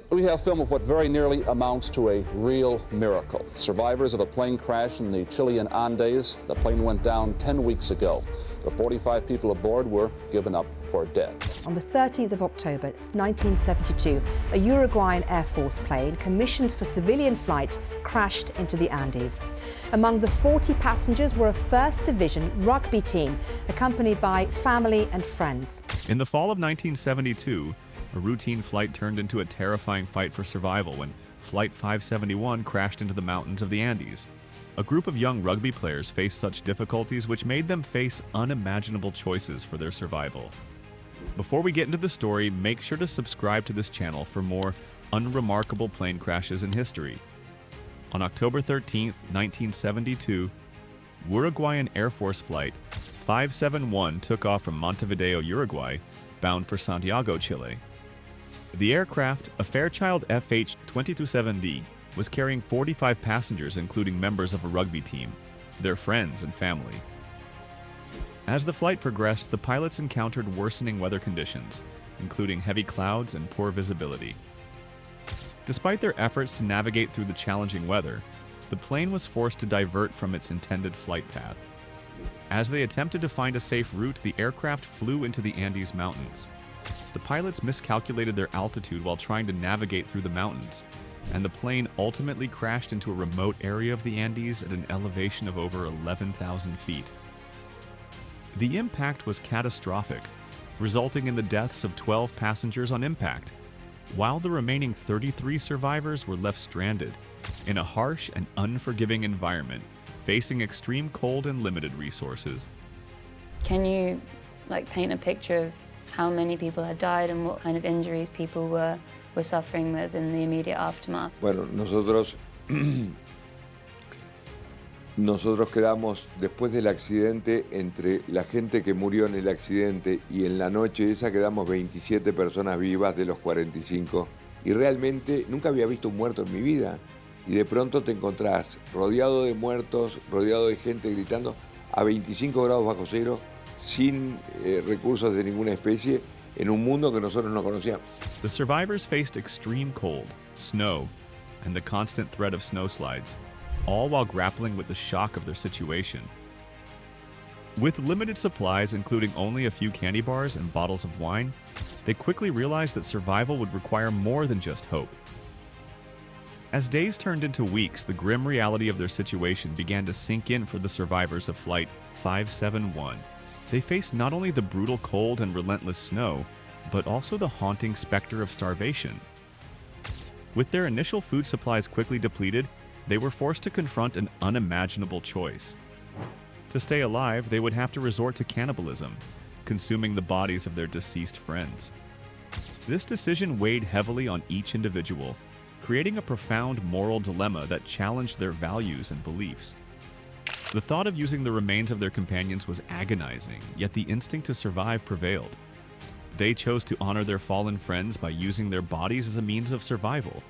We have film of what very nearly amounts to a real miracle. Survivors of a plane crash in the Chilean Andes. The plane went down 10 weeks ago. The 45 people aboard were given up for dead. On the 13th of October, it's 1972, a Uruguayan Air Force plane commissioned for civilian flight crashed into the Andes. Among the 40 passengers were a 1st Division rugby team, accompanied by family and friends. In the fall of 1972, a routine flight turned into a terrifying fight for survival when Flight 571 crashed into the mountains of the Andes. A group of young rugby players faced such difficulties which made them face unimaginable choices for their survival. Before we get into the story, make sure to subscribe to this channel for more unremarkable plane crashes in history. On October 13, 1972, Uruguayan Air Force Flight 571 took off from Montevideo, Uruguay, bound for Santiago, Chile. The aircraft, a Fairchild FH-227D, was carrying 45 passengers, including members of a rugby team, their friends and family. As the flight progressed, the pilots encountered worsening weather conditions, including heavy clouds and poor visibility. Despite their efforts to navigate through the challenging weather, the plane was forced to divert from its intended flight path. As they attempted to find a safe route, the aircraft flew into the Andes Mountains. The pilots miscalculated their altitude while trying to navigate through the mountains, and the plane ultimately crashed into a remote area of the Andes at an elevation of over 11,000 feet. The impact was catastrophic, resulting in the deaths of 12 passengers on impact, while the remaining 33 survivors were left stranded in a harsh and unforgiving environment, facing extreme cold and limited resources. Can you paint a picture of how many people had died and what kind of injuries people were suffering with in the immediate aftermath? Bueno, nosotros quedamos después del accidente, entre la gente que murió en el accidente y en la noche esa quedamos 27 personas vivas de los 45. Y realmente nunca había visto un muerto en mi vida. Y de pronto te encontrás rodeado de muertos, rodeado de gente gritando a 25 grados bajo cero, sin recursos de ninguna especie, en un mundo que nosotros no conocíamos. The survivors faced extreme cold, snow, and the constant threat of snowslides, all while grappling with the shock of their situation. With limited supplies, including only a few candy bars and bottles of wine, they quickly realized that survival would require more than just hope. As days turned into weeks, the grim reality of their situation began to sink in for the survivors of Flight 571. They faced not only the brutal cold and relentless snow, but also the haunting specter of starvation. With their initial food supplies quickly depleted, they were forced to confront an unimaginable choice. To stay alive, they would have to resort to cannibalism, consuming the bodies of their deceased friends. This decision weighed heavily on each individual, creating a profound moral dilemma that challenged their values and beliefs. The thought of using the remains of their companions was agonizing, yet the instinct to survive prevailed. They chose to honor their fallen friends by using their bodies as a means of survival,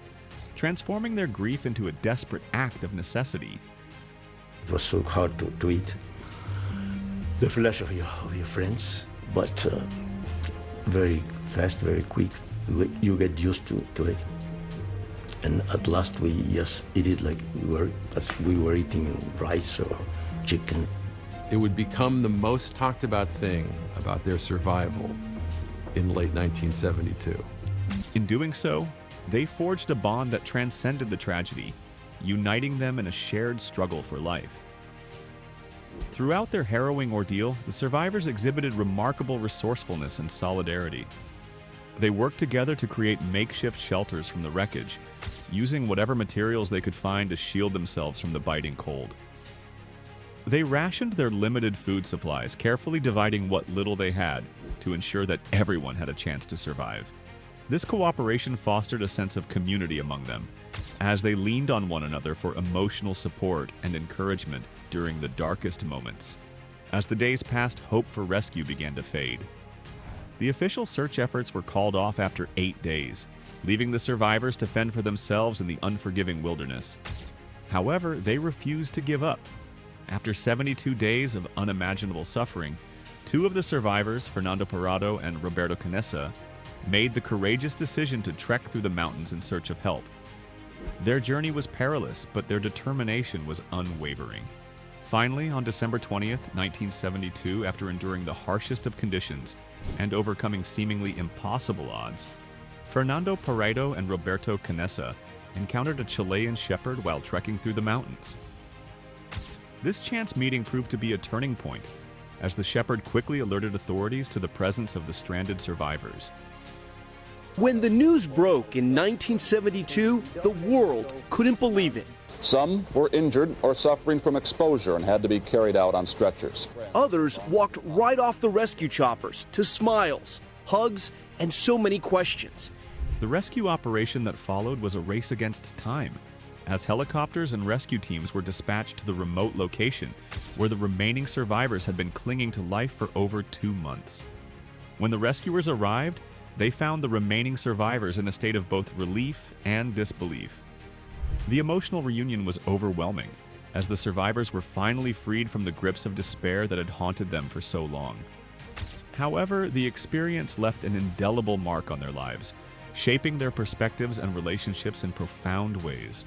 transforming their grief into a desperate act of necessity. It was so hard to eat the flesh of your friends, but very fast, very quick, you get used to it. And at last we just eat it like we were eating rice or chicken. It would become the most talked about thing about their survival in late 1972. In doing so, they forged a bond that transcended the tragedy, uniting them in a shared struggle for life. Throughout their harrowing ordeal, the survivors exhibited remarkable resourcefulness and solidarity. They worked together to create makeshift shelters from the wreckage, using whatever materials they could find to shield themselves from the biting cold. They rationed their limited food supplies, carefully dividing what little they had to ensure that everyone had a chance to survive. This cooperation fostered a sense of community among them, as they leaned on one another for emotional support and encouragement during the darkest moments. As the days passed, hope for rescue began to fade. The official search efforts were called off after 8 days, leaving the survivors to fend for themselves in the unforgiving wilderness. However, they refused to give up. After 72 days of unimaginable suffering, 2 of the survivors, Nando and Roberto Canessa, made the courageous decision to trek through the mountains in search of help. Their journey was perilous, but their determination was unwavering. Finally, on December 20th, 1972, after enduring the harshest of conditions and overcoming seemingly impossible odds, Fernando Parrado and Roberto Canessa encountered a Chilean shepherd while trekking through the mountains. This chance meeting proved to be a turning point, as the shepherd quickly alerted authorities to the presence of the stranded survivors. When the news broke in 1972, the world couldn't believe it. Some were injured or suffering from exposure and had to be carried out on stretchers. Others walked right off the rescue choppers to smiles, hugs, and so many questions. The rescue operation that followed was a race against time, as helicopters and rescue teams were dispatched to the remote location where the remaining survivors had been clinging to life for over 2 months. When the rescuers arrived, they found the remaining survivors in a state of both relief and disbelief. The emotional reunion was overwhelming, as the survivors were finally freed from the grips of despair that had haunted them for so long. However, the experience left an indelible mark on their lives, shaping their perspectives and relationships in profound ways.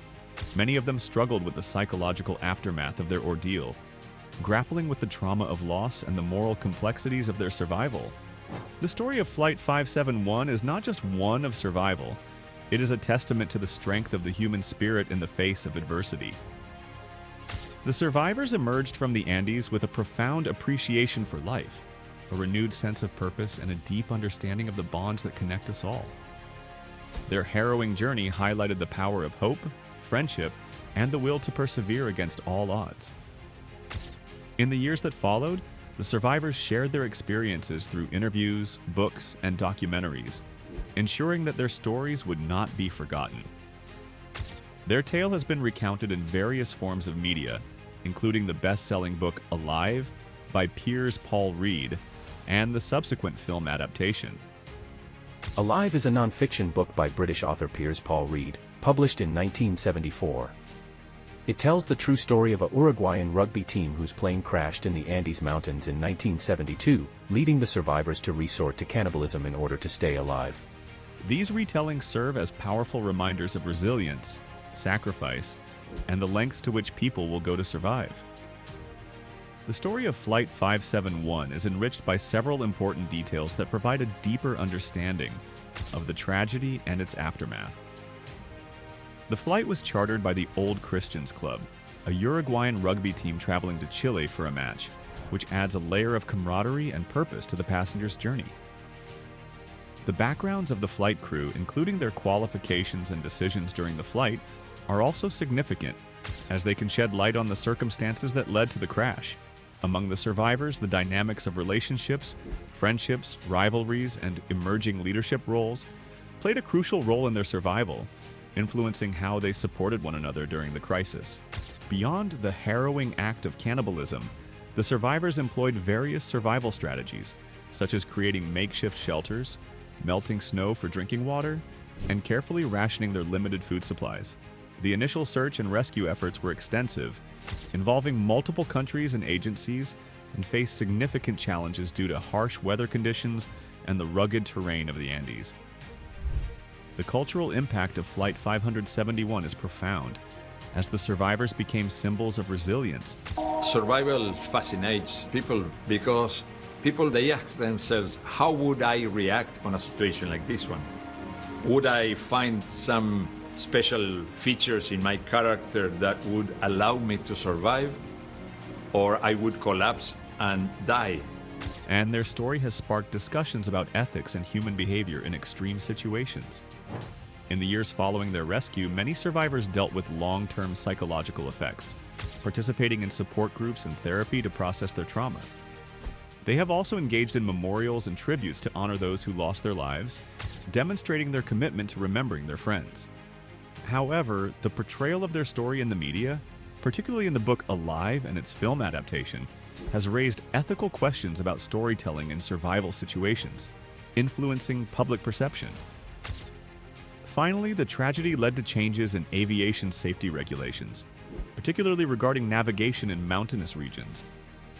Many of them struggled with the psychological aftermath of their ordeal, grappling with the trauma of loss and the moral complexities of their survival. The story of Flight 571 is not just one of survival, it is a testament to the strength of the human spirit in the face of adversity. The survivors emerged from the Andes with a profound appreciation for life, a renewed sense of purpose, and a deep understanding of the bonds that connect us all. Their harrowing journey highlighted the power of hope, friendship, and the will to persevere against all odds. In the years that followed, the survivors shared their experiences through interviews, books, and documentaries, ensuring that their stories would not be forgotten. Their tale has been recounted in various forms of media, including the best-selling book Alive by Piers Paul Reed and the subsequent film adaptation. Alive is a non-fiction book by British author Piers Paul Reed, published in 1974. It tells the true story of a Uruguayan rugby team whose plane crashed in the Andes Mountains in 1972, leading the survivors to resort to cannibalism in order to stay alive. These retellings serve as powerful reminders of resilience, sacrifice, and the lengths to which people will go to survive. The story of Flight 571 is enriched by several important details that provide a deeper understanding of the tragedy and its aftermath. The flight was chartered by the Old Christians Club, a Uruguayan rugby team traveling to Chile for a match, which adds a layer of camaraderie and purpose to the passengers' journey. The backgrounds of the flight crew, including their qualifications and decisions during the flight, are also significant, as they can shed light on the circumstances that led to the crash. Among the survivors, the dynamics of relationships, friendships, rivalries, and emerging leadership roles played a crucial role in their survival, influencing how they supported one another during the crisis. Beyond the harrowing act of cannibalism, the survivors employed various survival strategies, such as creating makeshift shelters, melting snow for drinking water, and carefully rationing their limited food supplies. The initial search and rescue efforts were extensive, involving multiple countries and agencies, and faced significant challenges due to harsh weather conditions and the rugged terrain of the Andes. The cultural impact of Flight 571 is profound, as the survivors became symbols of resilience. Survival fascinates people because they ask themselves, how would I react on a situation like this one? Would I find some special features in my character that would allow me to survive? Or I would collapse and die? And their story has sparked discussions about ethics and human behavior in extreme situations. In the years following their rescue, many survivors dealt with long-term psychological effects, participating in support groups and therapy to process their trauma. They have also engaged in memorials and tributes to honor those who lost their lives, demonstrating their commitment to remembering their friends. However, the portrayal of their story in the media, particularly in the book Alive and its film adaptation, has raised ethical questions about storytelling in survival situations, influencing public perception. Finally, the tragedy led to changes in aviation safety regulations, particularly regarding navigation in mountainous regions,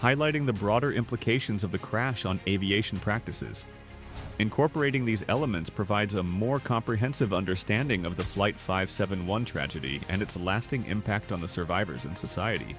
highlighting the broader implications of the crash on aviation practices. Incorporating these elements provides a more comprehensive understanding of the Flight 571 tragedy and its lasting impact on the survivors and society.